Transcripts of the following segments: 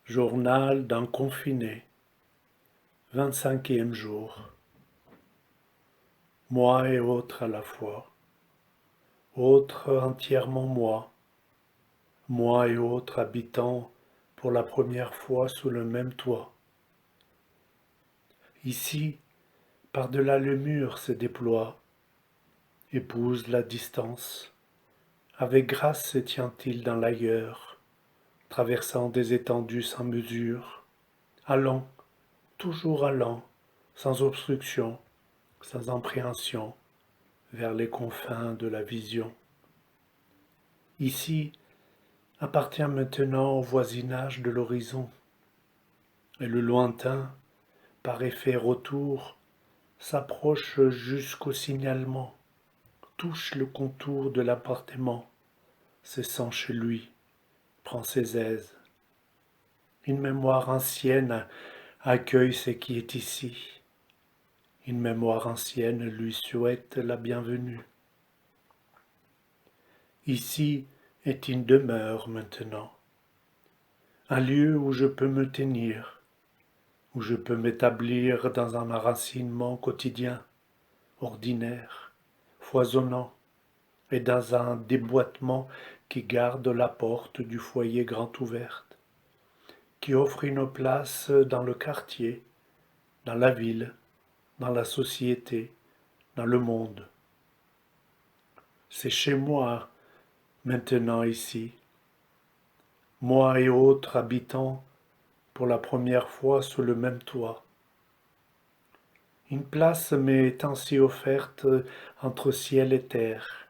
Journal d'un confiné, 25e jour. Moi et autre à la fois, autre entièrement moi et autre habitant pour la première fois sous le même toit. Ici, par-delà le mur se déploie, épouse la distance, avec grâce se tient-il dans l'ailleurs, traversant des étendues sans mesure, allant, toujours allant, sans obstruction, sans appréhension, vers les confins de la vision. Ici appartient maintenant au voisinage de l'horizon, et le lointain, par effet retour, s'approche jusqu'au signalement, touche le contour de l'appartement, se sent chez lui, prend ses aises. Une mémoire ancienne accueille ce qui est ici. Une mémoire ancienne lui souhaite la bienvenue. Ici est une demeure maintenant, un lieu où je peux me tenir, où je peux m'établir dans un enracinement quotidien, ordinaire, foisonnant, et dans un déboîtement qui garde la porte du foyer grand ouverte, qui offre une place dans le quartier, dans la ville, dans la société, dans le monde. C'est chez moi, maintenant ici, moi et autres habitants pour la première fois sous le même toit. Une place m'est ainsi offerte entre ciel et terre,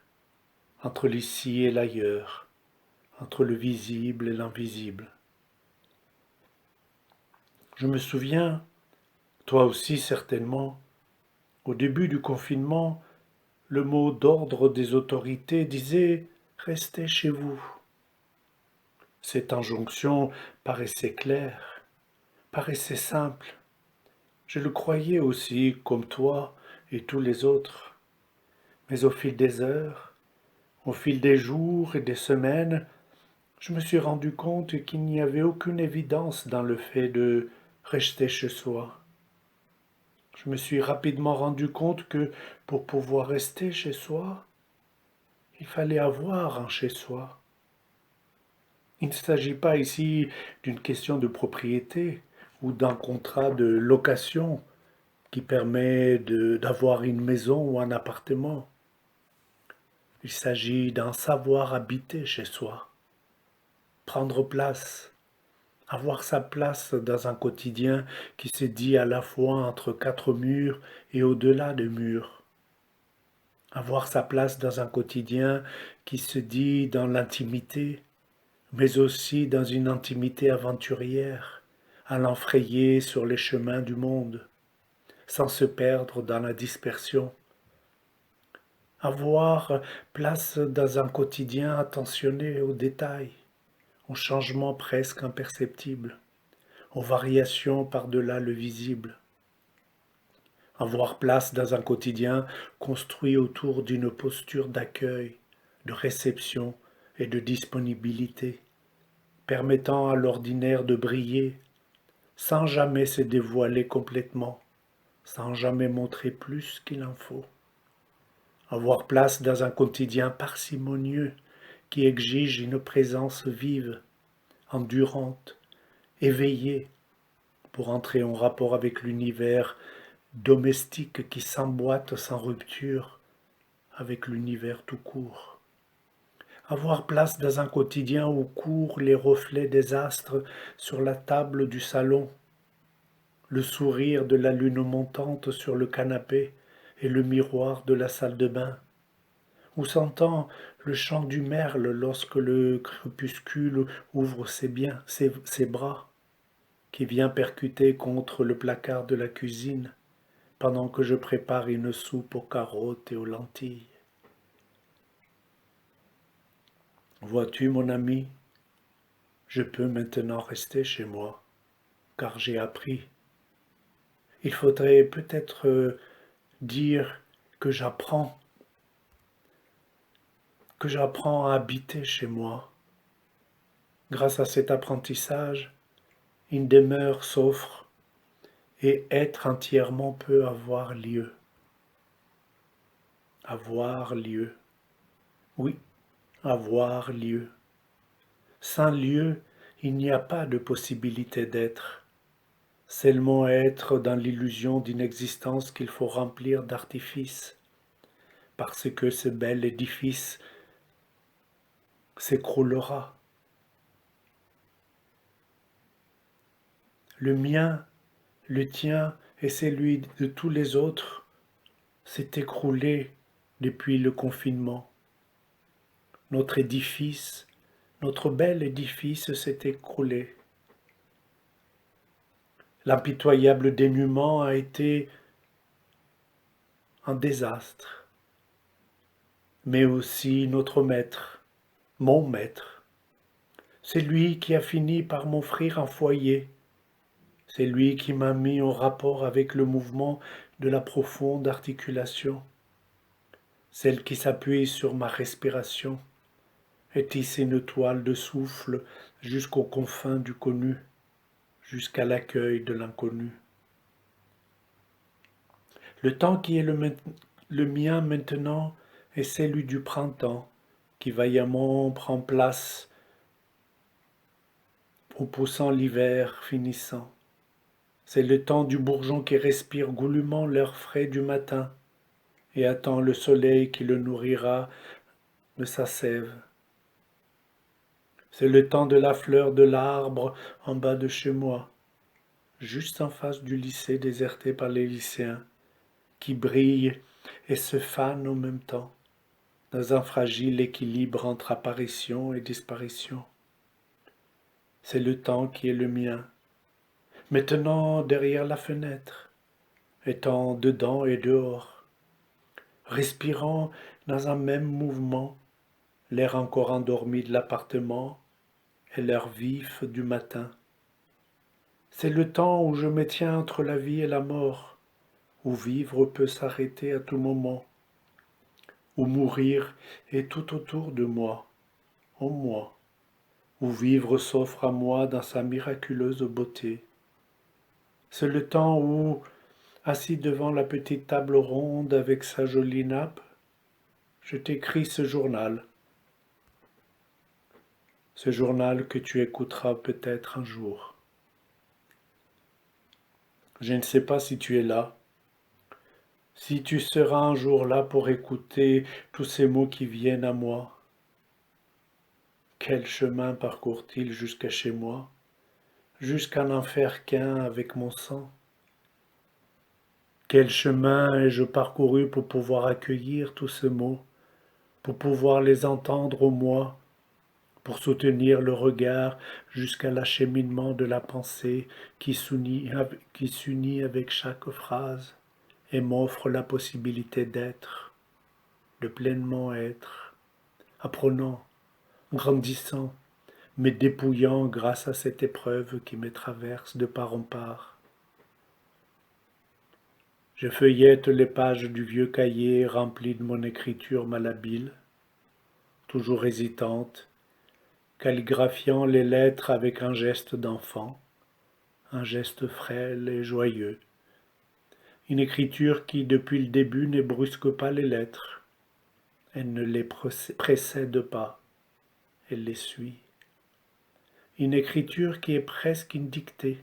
entre l'ici et l'ailleurs, entre le visible et l'invisible. Je me souviens, toi aussi certainement, au début du confinement, le mot d'ordre des autorités disait «Restez chez vous». Cette injonction paraissait claire, paraissait simple. Je le croyais aussi, comme toi et tous les autres. Mais au fil des heures, au fil des jours et des semaines, je me suis rendu compte qu'il n'y avait aucune évidence dans le fait de rester chez soi. Je me suis rapidement rendu compte que pour pouvoir rester chez soi, il fallait avoir un chez soi. Il ne s'agit pas ici d'une question de propriété ou d'un contrat de location qui permet d'avoir une maison ou un appartement. Il s'agit d'un savoir habiter chez soi, prendre place, avoir sa place dans un quotidien qui se dit à la fois entre quatre murs et au-delà des murs. Avoir sa place dans un quotidien qui se dit dans l'intimité, mais aussi dans une intimité aventurière, allant frayer sur les chemins du monde, sans se perdre dans la dispersion. Avoir place dans un quotidien attentionné aux détails, aux changements presque imperceptibles, aux variations par-delà le visible. Avoir place dans un quotidien construit autour d'une posture d'accueil, de réception et de disponibilité, permettant à l'ordinaire de briller sans jamais se dévoiler complètement, sans jamais montrer plus qu'il en faut. Avoir place dans un quotidien parcimonieux qui exige une présence vive, endurante, éveillée, pour entrer en rapport avec l'univers domestique qui s'emboîte sans rupture avec l'univers tout court. Avoir place dans un quotidien où courent les reflets des astres sur la table du salon, le sourire de la lune montante sur le canapé et le miroir de la salle de bain, où s'entend le chant du merle lorsque le crépuscule ouvre ses bras, qui vient percuter contre le placard de la cuisine, pendant que je prépare une soupe aux carottes et aux lentilles. Vois-tu, mon ami, je peux maintenant rester chez moi, car j'ai appris. Il faudrait peut-être dire que j'apprends à habiter chez moi. Grâce à cet apprentissage, une demeure s'offre et être entièrement peut avoir lieu. Avoir lieu. Oui, avoir lieu. Sans lieu, il n'y a pas de possibilité d'être. Seulement être dans l'illusion d'une existence qu'il faut remplir d'artifices, parce que ce bel édifice s'écroulera. Le mien, le tien et celui de tous les autres s'est écroulé depuis le confinement. Notre édifice, notre bel édifice s'est écroulé. L'impitoyable dénuement a été un désastre, mais aussi notre maître, mon maître. C'est lui qui a fini par m'offrir un foyer. C'est lui qui m'a mis en rapport avec le mouvement de la profonde articulation, celle qui s'appuie sur ma respiration et tisse une toile de souffle jusqu'aux confins du connu, jusqu'à l'accueil de l'inconnu. Le temps qui est le mien maintenant est celui du printemps qui vaillamment prend place en poussant l'hiver finissant. C'est le temps du bourgeon qui respire goulûment l'air frais du matin et attend le soleil qui le nourrira de sa sève. C'est le temps de la fleur de l'arbre en bas de chez moi, juste en face du lycée déserté par les lycéens, qui brille et se fane en même temps, dans un fragile équilibre entre apparition et disparition. C'est le temps qui est le mien, maintenant derrière la fenêtre, étant dedans et dehors, respirant dans un même mouvement l'air encore endormi de l'appartement et l'air vif du matin. C'est le temps où je me tiens entre la vie et la mort, où vivre peut s'arrêter à tout moment, où mourir est tout autour de moi, en moi, où vivre s'offre à moi dans sa miraculeuse beauté. C'est le temps où, assis devant la petite table ronde avec sa jolie nappe, je t'écris ce journal que tu écouteras peut-être un jour. Je ne sais pas si tu es là, si tu seras un jour là pour écouter tous ces mots qui viennent à moi. Quel chemin parcourt-il jusqu'à chez moi, jusqu'à n'en faire qu'un avec mon sang? Quel chemin ai-je parcouru pour pouvoir accueillir tous ces mots, pour pouvoir les entendre au moi, pour soutenir le regard jusqu'à l'acheminement de la pensée qui s'unit avec chaque phrase et m'offre la possibilité d'être, de pleinement être, apprenant, grandissant, me dépouillant grâce à cette épreuve qui me traverse de part en part. Je feuillette les pages du vieux cahier rempli de mon écriture malhabile, toujours hésitante, calligraphiant les lettres avec un geste d'enfant, un geste frêle et joyeux. Une écriture qui, depuis le début, ne brusque pas les lettres. Elle ne les précède pas, elle les suit. Une écriture qui est presque une dictée,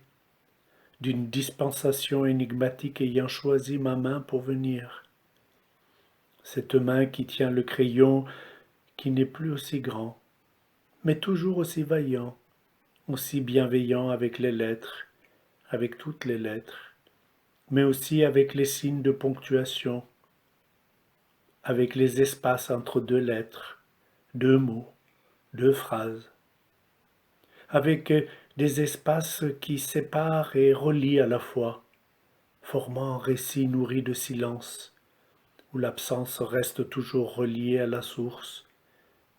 d'une dispensation énigmatique ayant choisi ma main pour venir. Cette main qui tient le crayon qui n'est plus aussi grand, mais toujours aussi vaillant, aussi bienveillant avec les lettres, avec toutes les lettres, mais aussi avec les signes de ponctuation, avec les espaces entre deux lettres, deux mots, deux phrases, avec des espaces qui séparent et relient à la fois, formant un récit nourri de silence, où l'absence reste toujours reliée à la source,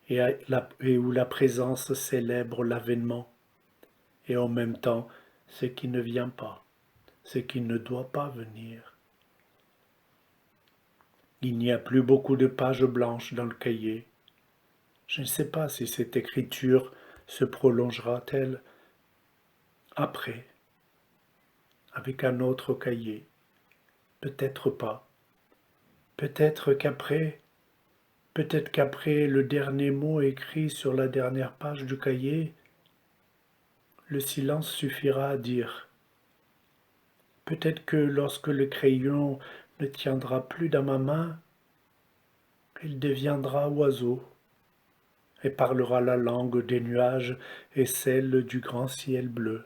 et où la présence célèbre l'avènement, et en même temps ce qui ne vient pas, ce qui ne doit pas venir. Il n'y a plus beaucoup de pages blanches dans le cahier. Je ne sais pas si cette écriture se prolongera-t-elle après, avec un autre cahier. Peut-être pas. Peut-être qu'après, peut-être qu'après le dernier mot écrit sur la dernière page du cahier, le silence suffira à dire. Peut-être que lorsque le crayon ne tiendra plus dans ma main, il deviendra oiseau et parlera la langue des nuages et celle du grand ciel bleu.